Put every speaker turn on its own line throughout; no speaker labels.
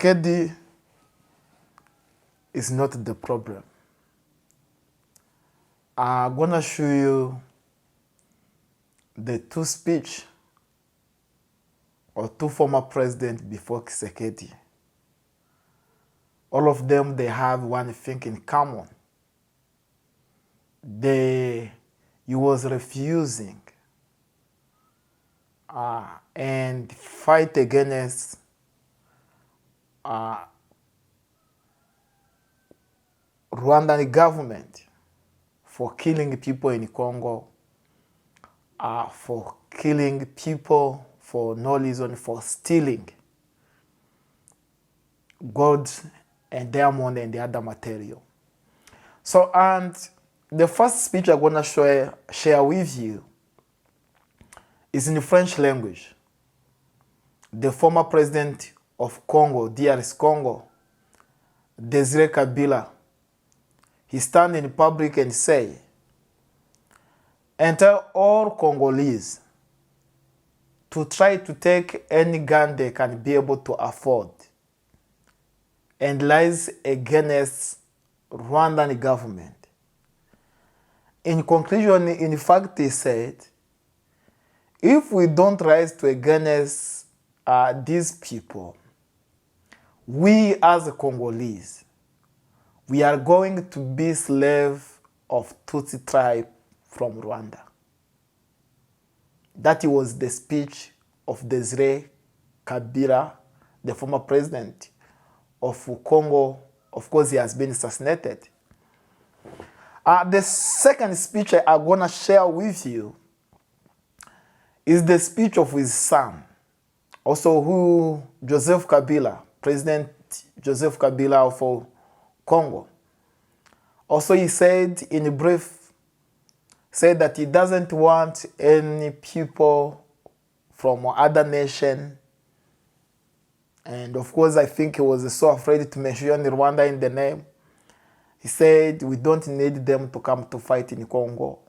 Tshisekedi is not the problem. I'm gonna show you the two speech or two former presidents before Tshisekedi. All of them, they have one thing in common. He was refusing and fight against Rwandan government for killing people in Congo, for killing people for no reason, for stealing gold and diamond and the other material. So, and the first speech I'm going to share with you is in the French language. The former president of Congo, DRC Congo, Desire Kabila, he stand in public and say, and tell all Congolese to try to take any gun they can be able to afford and rise against Rwandan government. In conclusion, in fact, he said, if we don't rise to against these people, we as Congolese, we are going to be slaves of Tutsi tribe from Rwanda. That was the speech of Desire Kabila, the former president of Congo. Of course, he has been assassinated. The second speech I'm going to share with you is the speech of his son, also who Joseph Kabila, President Joseph Kabila of Congo. Also, he said in a brief, said that he doesn't want any people from other nation. And of course, I think he was so afraid to mention Rwanda in the name. He said, we don't need them to come to fight in Congo.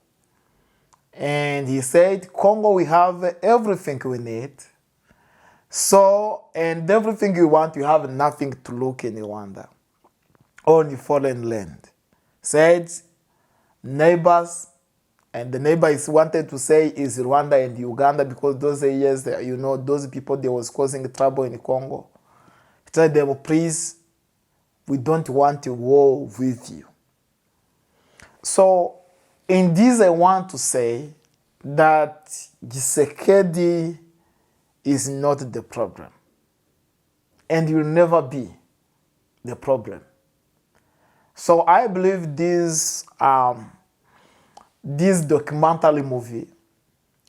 And he said, Congo, we have everything we need. So, and everything you want, you have nothing to look in Rwanda. Only foreign land. Said, neighbors, and the neighbors wanted to say is Rwanda and Uganda because those years, you know, those people, they was causing trouble in Congo. He told them, please, we don't want a war with you. So, in this, I want to say that Tshisekedi is not the problem. And will never be the problem. So, I believe this documentary movie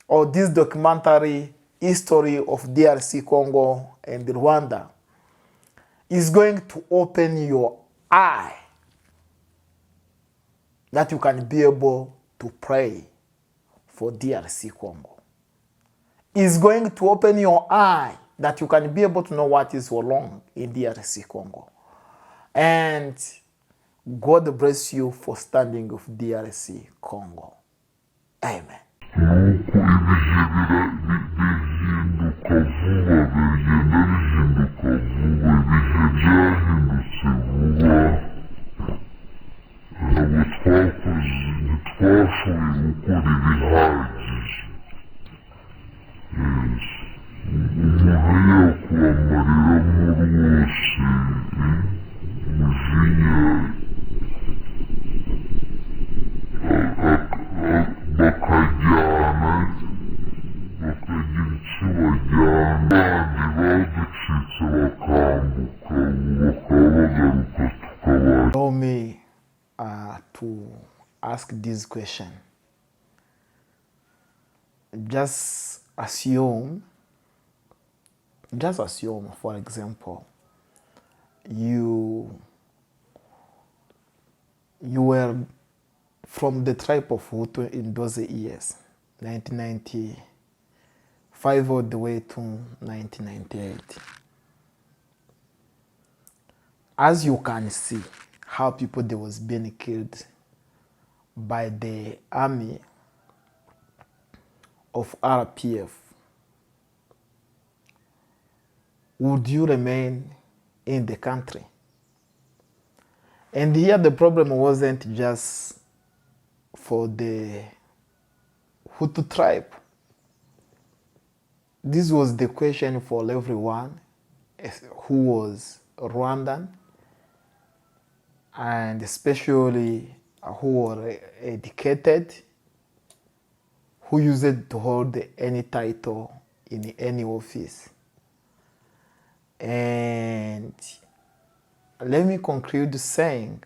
or this documentary history of DRC Congo and Rwanda is going to open your eye that you can be able to pray for DRC Congo. It's going to open your eye that you can be able to know what is wrong in DRC Congo. And God bless you for standing with DRC Congo. Amen. Allow me to ask this question. Just assume, for example, you were from the tribe of Hutu in those years, 1995 all the way to 1998. As you can see, how people they was being killed by the army of RPF. Would you remain in the country. And here the problem wasn't just for the Hutu tribe. This was the question for everyone who was Rwandan, and especially who were educated, who used to hold any title in any office. And let me conclude saying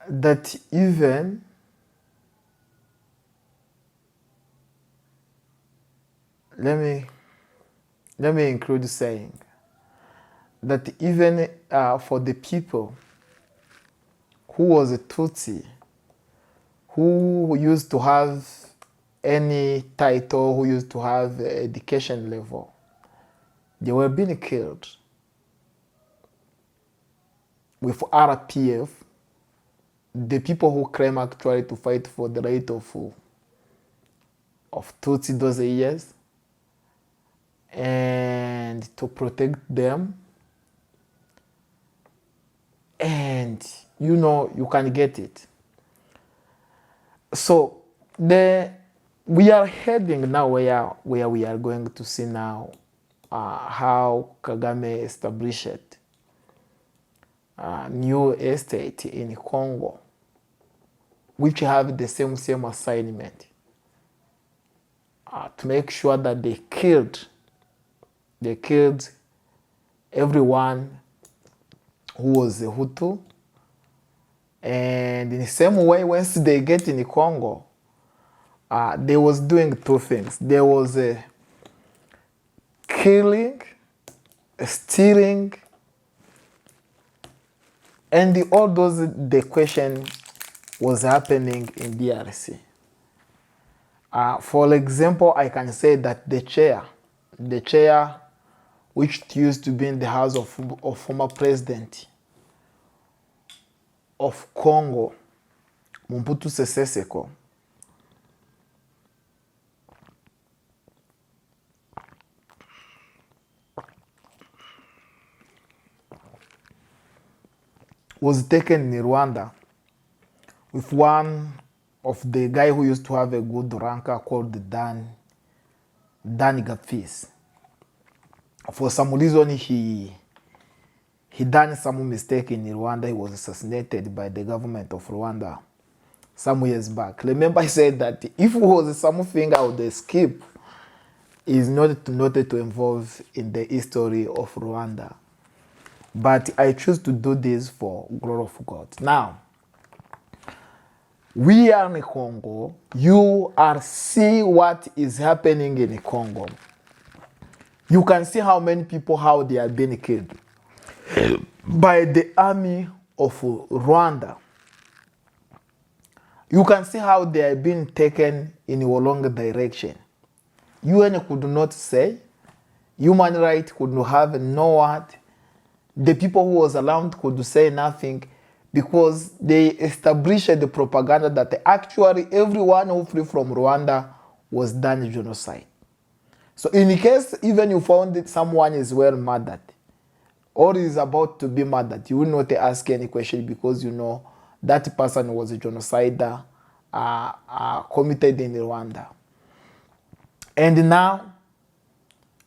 that even let me include saying that even for the people who was a Tutsi, who used to have any title, who used to have education level, they were being killed. With RPF, the people who claim actually to fight for the right of Tutsi those years and to protect them, and you can get it. So we are heading now where we are going to see now how Kagame established a new estate in Congo, which have the same assignment to make sure that they killed everyone who was a Hutu. And in the same way, once they get in the Congo, they was doing two things. There was a killing, a stealing, and the question was happening in DRC. For example, I can say that the chair which used to be in the house of former president of Congo, Mobutu Sese Seko, was taken in Rwanda with one of the guy who used to have a good ranker called Dan Gapfis. For some reason, he done some mistake in Rwanda. He was assassinated by the government of Rwanda some years back. Remember, I said that if it was something I would skip, is not to involve in the history of Rwanda. But I choose to do this for glory of God. Now, we are in Congo. You are see what is happening in Congo. You can see how many people, how they are being killed by the army of Rwanda. You can see how they are being taken in a wrong direction. UN could not say, human rights could not have no word. The people who was around could say nothing because they established the propaganda that actually everyone who fled from Rwanda was done genocide. So in case even you found that someone is well murdered or is about to be murdered, you will not ask any question because you know that person was a genocider committed in Rwanda. And now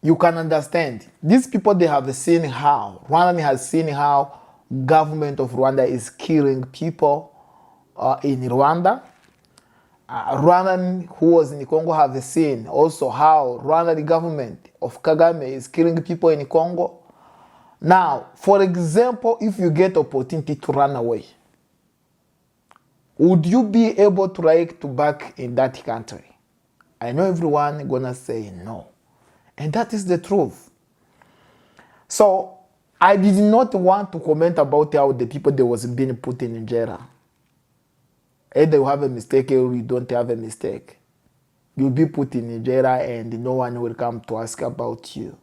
you can understand. These people, they have seen how, Rwanda has seen how government of Rwanda is killing people in Rwanda. Rwandan who was in Congo have seen also how Rwanda, the government of Kagame, is killing people in Congo. Now, for example, if you get opportunity to run away, would you be able to like to back in that country? I know everyone gonna say no. And that is the truth. So I did not want to comment about how the people that was being put in jail. Either you have a mistake or you don't have a mistake. You'll be put in jail and no one will come to ask about you.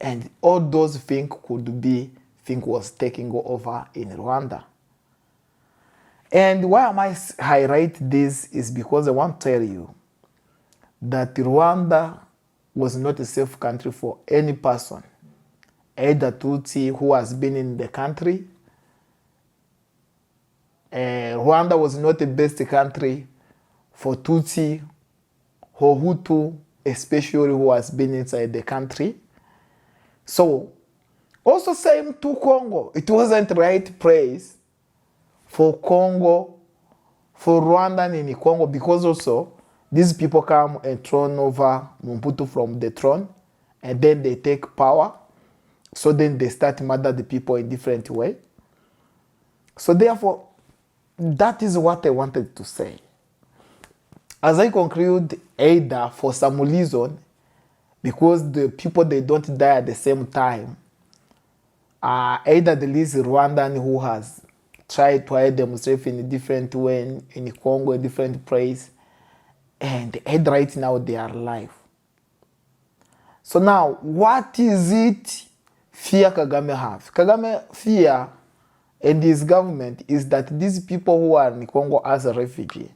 And all those things could be things was taking over in Rwanda. And why am I highlight this is because I want to tell you that Rwanda was not a safe country for any person, either Tutsi who has been in the country. Rwanda was not the best country for Tutsi or Hutu, especially who has been inside the country. So, also same to Congo. It wasn't right place for Congo, for Rwandan in Congo, because also these people come and thrown over Mobutu from the throne, and then they take power. So then they start murder the people in different way. So therefore, that is what I wanted to say. As I conclude, either for some reason, because the people, they don't die at the same time, either there is a Rwandan who has tried to hide themselves in a different way in Congo, a different place, and right now they are alive. So now, what is it fear Kagame have? Kagame fear and his government is that these people who are in Congo as a refugee,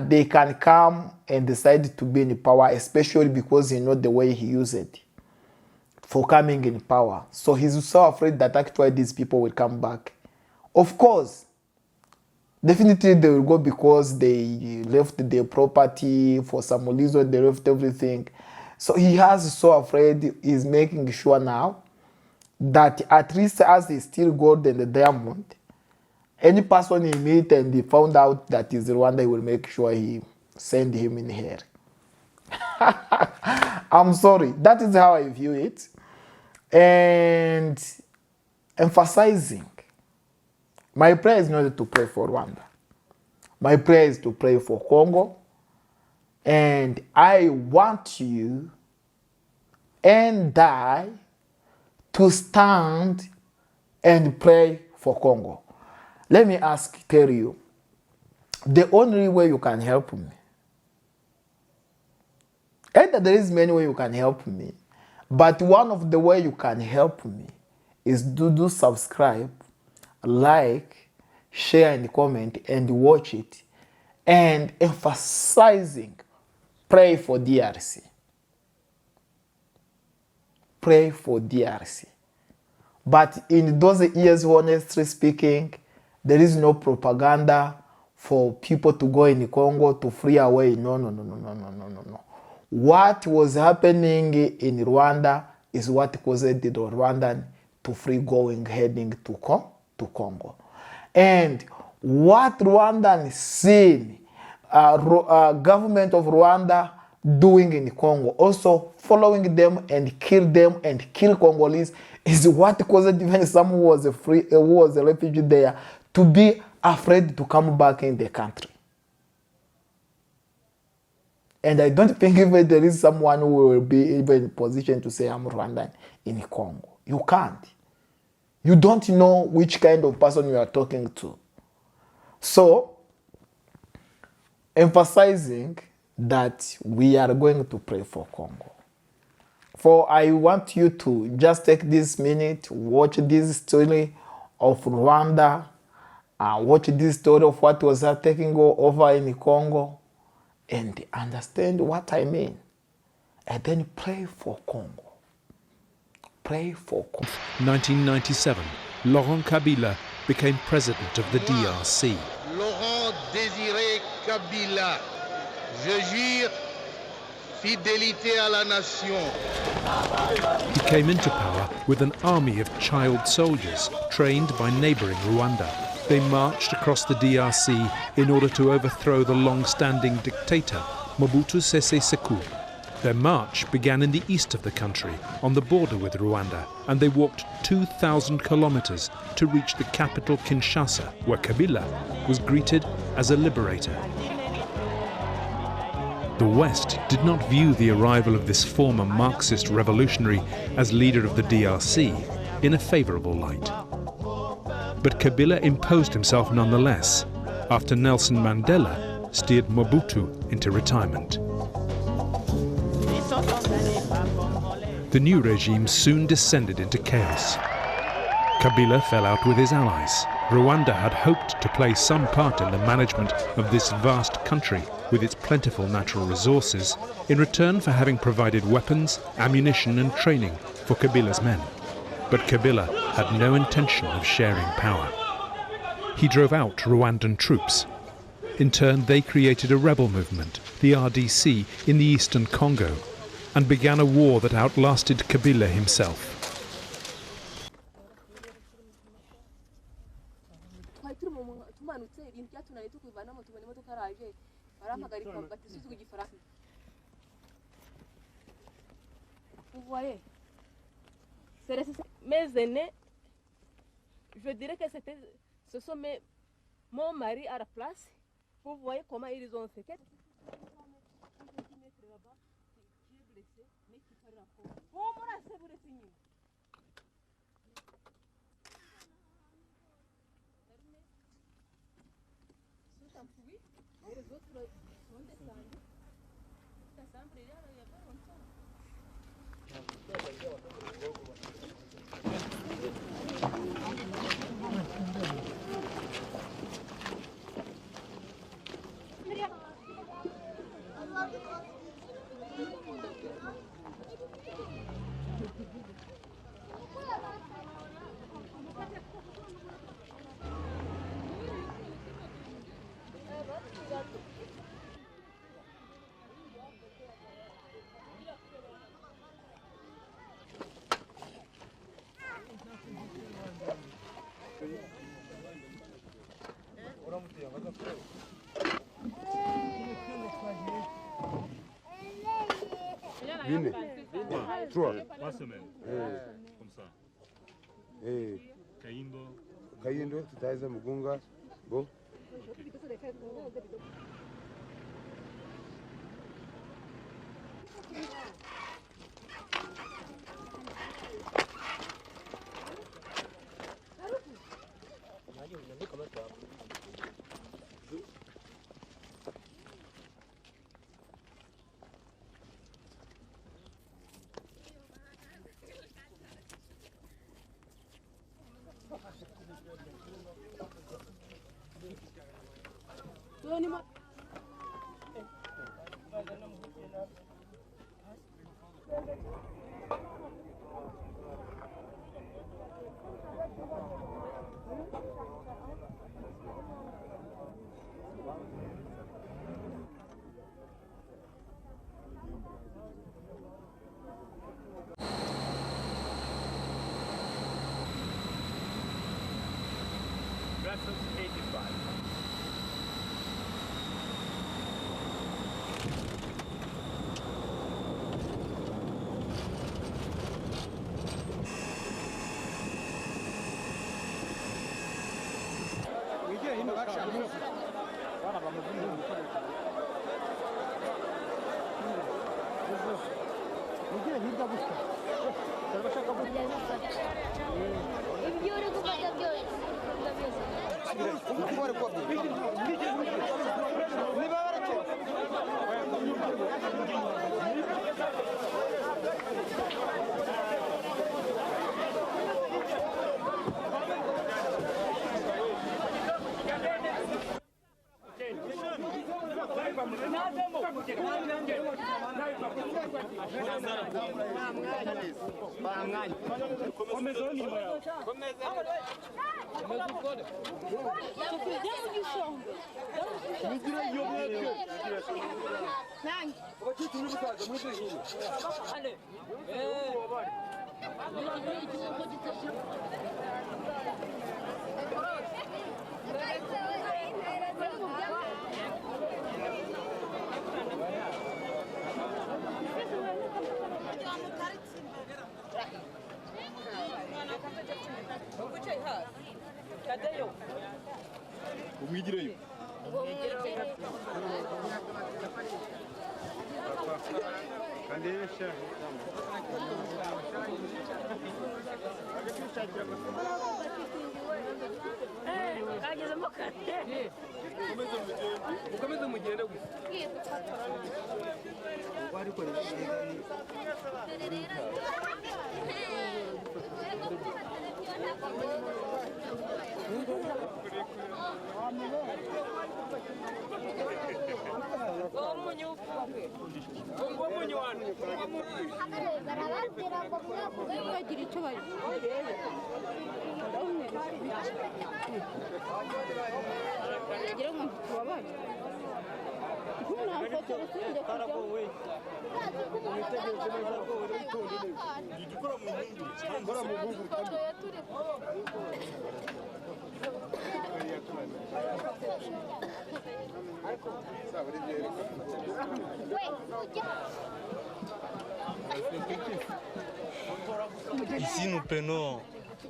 they can come and decide to be in power, especially because you know the way he used it for coming in power. So he's so afraid that actually these people will come back. Of course, definitely they will go because they left their property for some reason, they left everything. So he has so afraid, he's making sure now that at least as he still gold and the diamond, any person he meet and he found out that is Rwanda, he will make sure he send him in here. I'm sorry. That is how I view it. And emphasizing, my prayer is not to pray for Rwanda. My prayer is to pray for Congo. And I want you and I to stand and pray for Congo. Let me tell you, the only way you can help me, and there is many ways you can help me, but one of the ways you can help me is to do subscribe, like, share and comment and watch it, and emphasizing, pray for DRC. Pray for DRC. But in those years, honestly speaking, there is no propaganda for people to go in Congo to flee away. No. What was happening in Rwanda is what caused the Rwandan to free going, heading to Congo. And what Rwandan seen, government of Rwanda doing in Congo, also following them and kill Congolese, is what caused even someone who was a refugee there to be afraid to come back in the country. And I don't think even there is someone who will be even in position to say I'm Rwandan in Congo. You can't. You don't know which kind of person you are talking to. So, emphasizing that we are going to pray for Congo. For I want you to just take this minute, watch this story of Rwanda, watch this story of what was taking over in Congo, and understand what I mean. And then pray for Congo. Pray for Congo.
1997, Laurent Kabila became president of the DRC.
Laurent Désiré Kabila, je jure fidélité à la nation.
He came into power with an army of child soldiers trained by neighboring Rwanda. They marched across the DRC in order to overthrow the long-standing dictator, Mobutu Sese Seko. Their march began in the east of the country, on the border with Rwanda, and they walked 2,000 kilometers to reach the capital Kinshasa, where Kabila was greeted as a liberator. The West did not view the arrival of this former Marxist revolutionary as leader of the DRC in a favorable light. But Kabila imposed himself nonetheless, after Nelson Mandela steered Mobutu into retirement. The new regime soon descended into chaos. Kabila fell out with his allies. Rwanda had hoped to play some part in the management of this vast country, with its plentiful natural resources, in return for having provided weapons, ammunition and training for Kabila's men. But Kabila had no intention of sharing power. He drove out Rwandan troops. In turn, they created a rebel movement, the RDC, in the eastern Congo, and began a war that outlasted Kabila himself.
Je dirais que ce sont mon mari à la place. Vous voyez comment ils ont fait.
Vine. 3
semaines. Comme ça.
Kaindo, tutaweza Mugunga. Bo.
Ici, nous prenons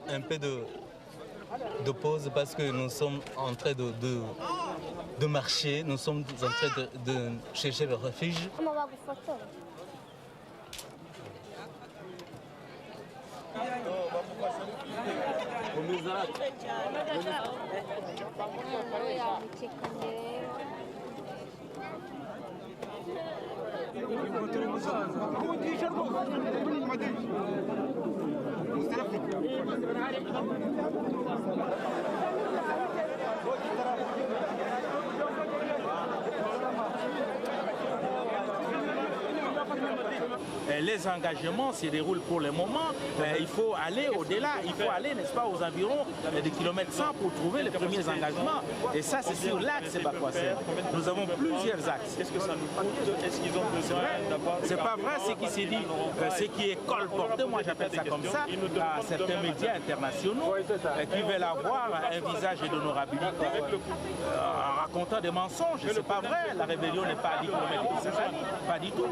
un peu de pause parce que nous sommes en train de marcher, nous sommes en train de chercher le refuge.
Les engagements se déroulent pour le moment. Il faut aller au-delà, il faut aller, n'est-ce pas, aux environs de kilomètres 100 pour trouver les premiers engagements. Et ça, c'est sur l'axe Bakwassem. Nous avons plusieurs axes.
Qu'est-ce que ça nous coûte? Est-ce qu'ils ont besoin d'avoir...
C'est pas vrai ce qui s'est dit, ce qui est colporté, moi j'appelle ça comme ça, à certains médias internationaux qui veulent avoir un visage d'honorabilité en racontant des mensonges. C'est pas vrai, la rébellion n'est pas à 10 km, pas du tout.